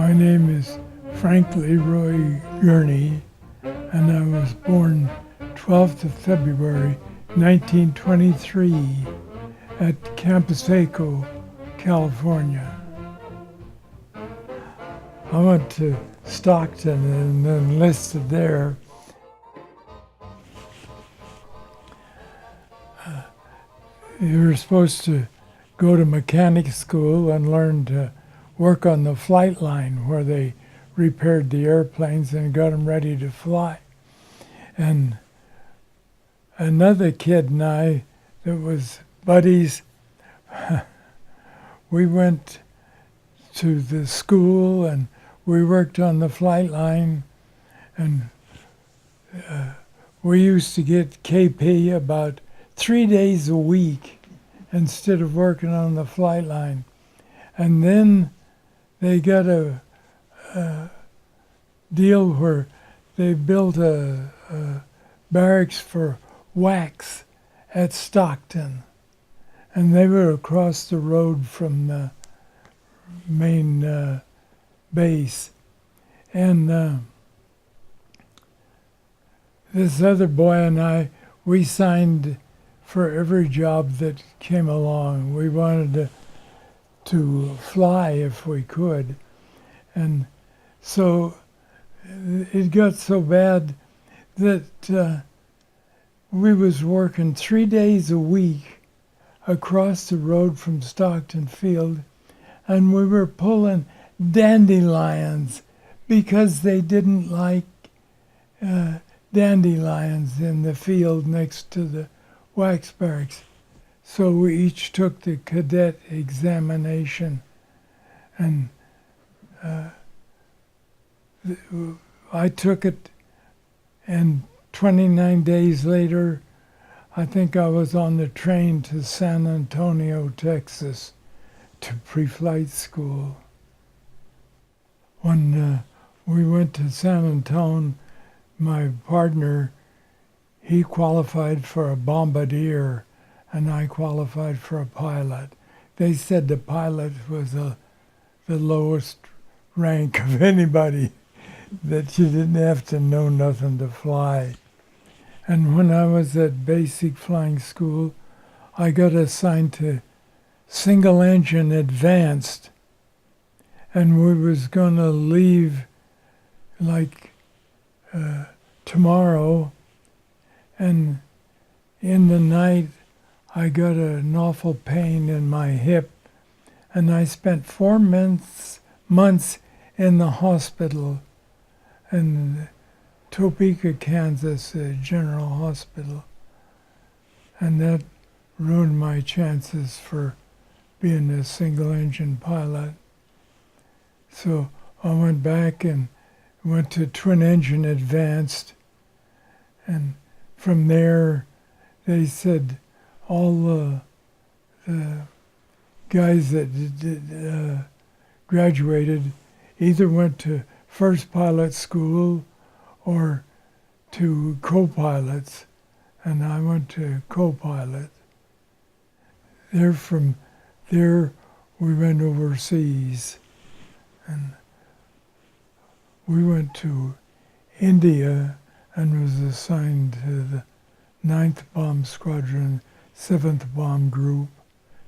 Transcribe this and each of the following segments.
My name is Frank Leroy Gurney, and I was born 12th of February 1923 at Camposeco, California. I went to Stockton and enlisted there. You were supposed to go to mechanic school and learn to work on the flight line where they repaired the airplanes and got them ready to fly. And another kid and I that was buddies, we went to the school and we worked on the flight line, and we used to get KP about 3 days a week instead of working on the flight line. And then they got a deal where they built a barracks for WACs at Stockton. And they were across the road from the main base. And this other boy and I, we signed for every job that came along. We wanted to fly if we could. And so it got so bad that we was working 3 days a week across the road from Stockton Field, and we were pulling dandelions because they didn't like dandelions in the field next to the wax barracks. So we each took the cadet examination, and I took it, and 29 days later, I think I was on the train to San Antonio, Texas, to pre-flight school. When we went to San Antonio, my partner, he qualified for a bombardier, and I qualified for a pilot. They said the pilot was the lowest rank of anybody, that you didn't have to know nothing to fly. And when I was at basic flying school, I got assigned to single engine advanced, and we was gonna leave like tomorrow, and in the night I got an awful pain in my hip, and I spent 4 months in the hospital in Topeka, Kansas, General Hospital, and that ruined my chances for being a single-engine pilot. So I went back and went to twin-engine advanced, and from there they said all the guys that graduated either went to first pilot school or to co-pilots, and I went to co-pilot. From there we went overseas, and we went to India and was assigned to the 9th Bomb Squadron, 7th Bomb Group,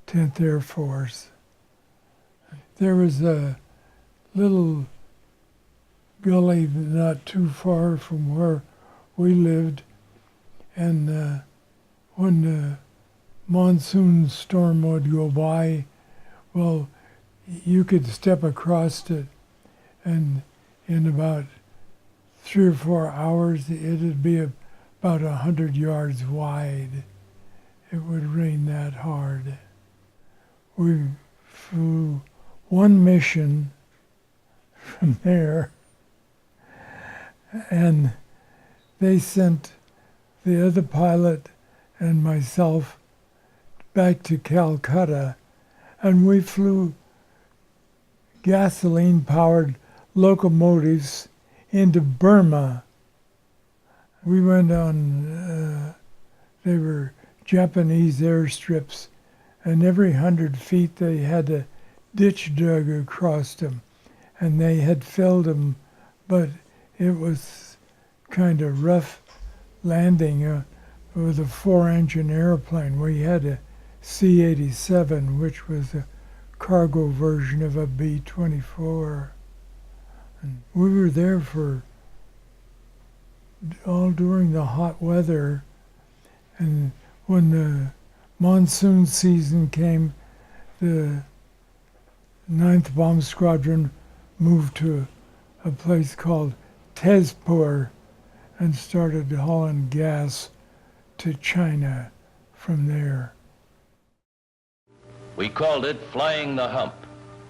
10th Air Force. There was a little gully not too far from where we lived, and when the monsoon storm would go by, well, you could step across it, and in about 3 or 4 hours it'd be about 100 yards wide. It would rain that hard. We flew one mission from there, and they sent the other pilot and myself back to Calcutta, and we flew gasoline-powered locomotives into Burma. We went on, they were Japanese airstrips, and every 100 feet they had a ditch dug across them. and they had filled them, but it was kind of rough landing with a 4-engine airplane. We had a C-87, which was a cargo version of a B-24. And we were there for all during the hot weather, and when the monsoon season came, the 9th Bomb Squadron moved to a place called Tezpur and started hauling gas to China from there. We called it Flying the Hump.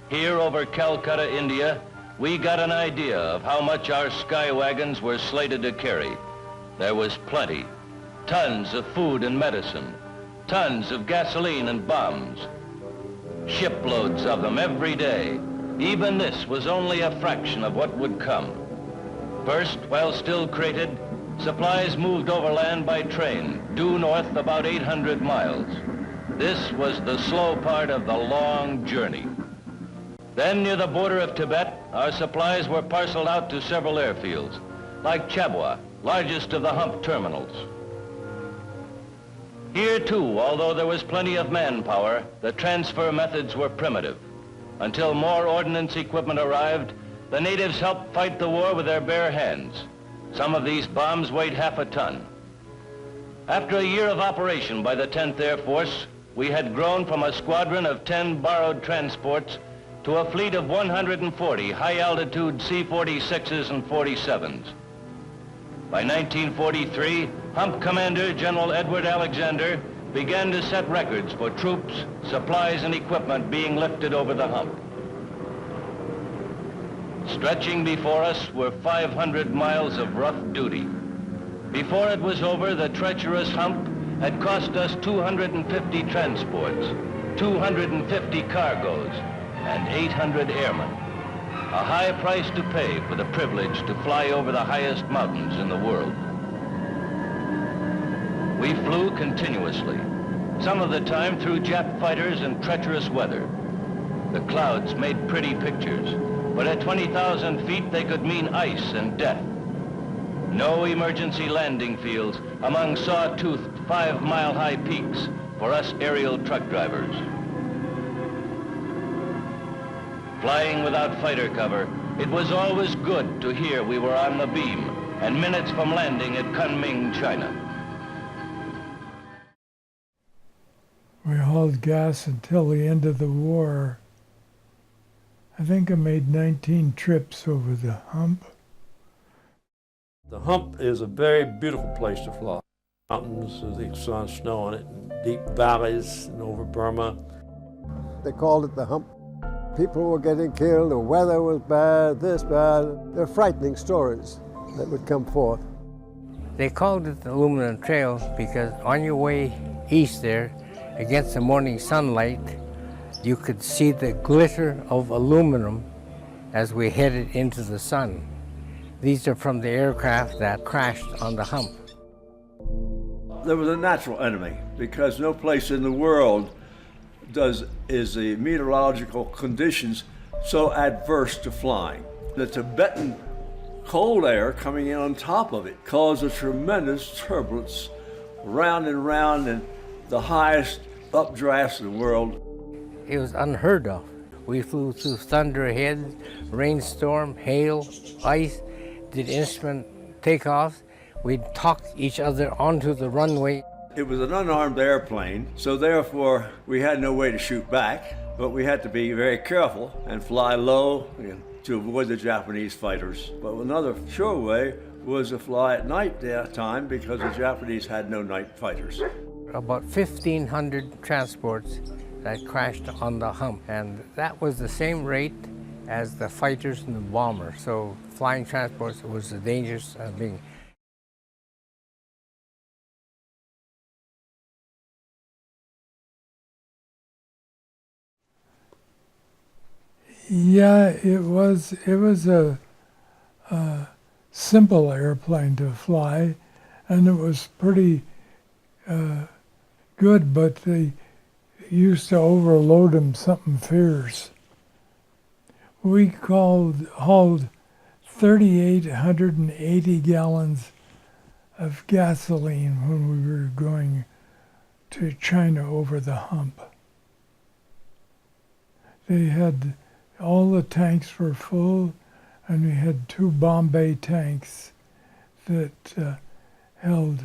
Here over Calcutta, India, we got an idea of how much our sky wagons were slated to carry. There was plenty. Tons of food and medicine. Tons of gasoline and bombs. Shiploads of them every day. Even this was only a fraction of what would come. First, while still crated, supplies moved overland by train, due north about 800 miles. This was the slow part of the long journey. Then near the border of Tibet, our supplies were parceled out to several airfields, like Chabwa, largest of the Hump terminals. Here too, although there was plenty of manpower, the transfer methods were primitive. Until more ordnance equipment arrived, the natives helped fight the war with their bare hands. Some of these bombs weighed half a ton. After a year of operation by the 10th Air Force, we had grown from a squadron of 10 borrowed transports to a fleet of 140 high-altitude C-46s and 47s. By 1943, Hump Commander General Edward Alexander began to set records for troops, supplies, and equipment being lifted over the hump. Stretching before us were 500 miles of rough duty. Before it was over, the treacherous hump had cost us 250 transports, 250 cargoes, and 800 airmen. A high price to pay for the privilege to fly over the highest mountains in the world. We flew continuously, some of the time through Jap fighters and treacherous weather. The clouds made pretty pictures, but at 20,000 feet they could mean ice and death. No emergency landing fields among saw-toothed 5-mile-high peaks for us aerial truck drivers. Flying without fighter cover, it was always good to hear we were on the beam and minutes from landing at Kunming, China. We hauled gas until the end of the war. I think I made 19 trips over the hump. The hump is a very beautiful place to fly. Mountains with the sun, snow on it, deep valleys and over Burma. They called it the hump. People were getting killed, the weather was bad, this bad. They're frightening stories that would come forth. They called it the Aluminum Trail because on your way east there, against the morning sunlight, you could see the glitter of aluminum as we headed into the sun. These are from the aircraft that crashed on the hump. There was a natural enemy because no place in the world is the meteorological conditions so adverse to flying. The Tibetan cold air coming in on top of it caused a tremendous turbulence round and round in the highest updrafts in the world. It was unheard of. We flew through thunderheads, rainstorm, hail, ice, did instrument takeoffs. We'd talk each other onto the runway. It was an unarmed airplane, so therefore we had no way to shoot back, but we had to be very careful and fly low to avoid the Japanese fighters. But another sure way was to fly at night that time because the Japanese had no night fighters. About 1,500 transports that crashed on the hump, and that was the same rate as the fighters and the bombers. So flying transports was the dangerous being. Yeah, it was a simple airplane to fly, and it was pretty good, but they used to overload them something fierce. We hauled 3,880 gallons of gasoline when we were going to China over the hump. They had, all the tanks were full, and we had 2 Bombay tanks that held,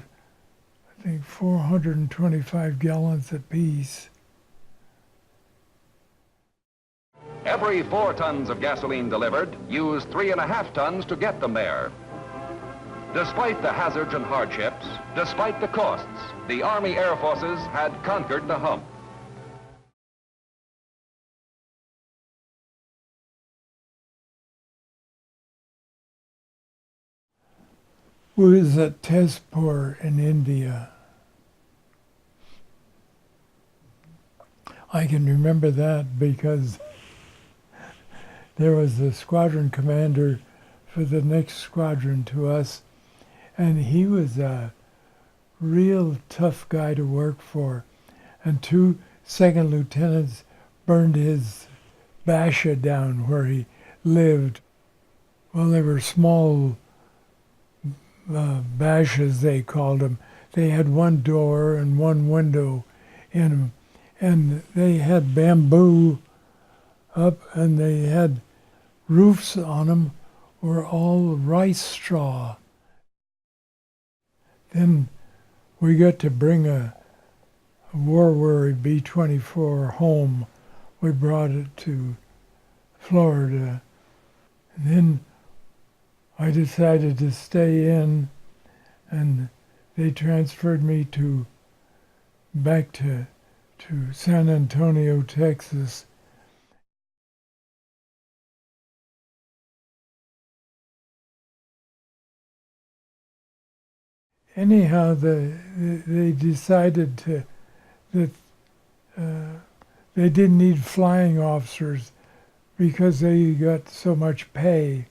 I think, 425 gallons apiece. Every 4 tons of gasoline delivered used 3.5 tons to get them there. Despite the hazards and hardships, despite the costs, the Army Air Forces had conquered the hump. We was at Tezpur in India. I can remember that because there was the squadron commander for the next squadron to us, and he was a real tough guy to work for. And 2 second lieutenants burned his basha down where he lived. Well, they were small bashas, they called them. They had 1 door and 1 window in them. And they had bamboo up, and they had roofs on them were all rice straw. Then we got to bring a War Worry B-24 home. We brought it to Florida. And then I decided to stay in, and they transferred me back to San Antonio, Texas. Anyhow, they decided that they didn't need flying officers because they got so much pay.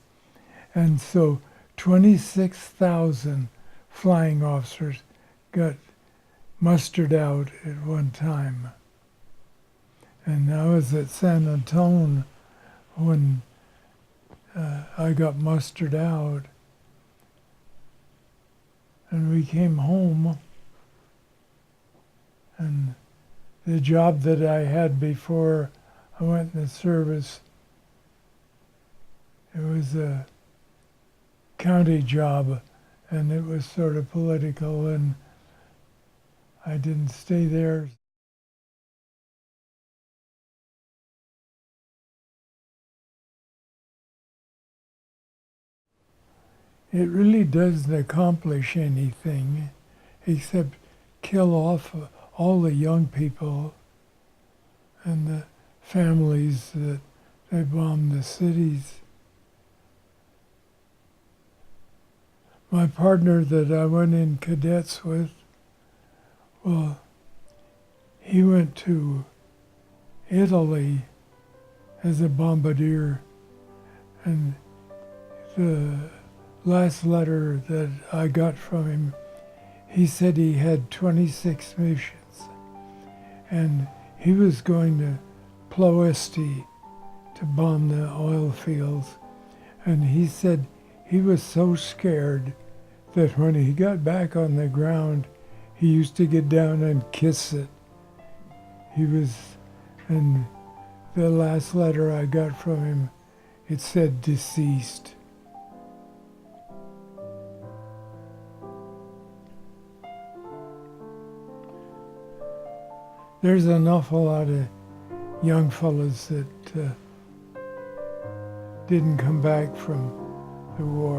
And so 26,000 flying officers got mustered out at one time. And I was at San Antonio when I got mustered out. And we came home, and the job that I had before I went in the service, it was a county job, and it was sort of political, and I didn't stay there. It really doesn't accomplish anything except kill off all the young people and the families that they bomb the cities. My partner that I went in cadets with, well, he went to Italy as a bombardier, and the last letter that I got from him, he said he had 26 missions, and he was going to Ploesti to bomb the oil fields, and he said he was so scared that when he got back on the ground, he used to get down and kiss it. And the last letter I got from him, it said deceased. There's an awful lot of young fellas that didn't come back from the war.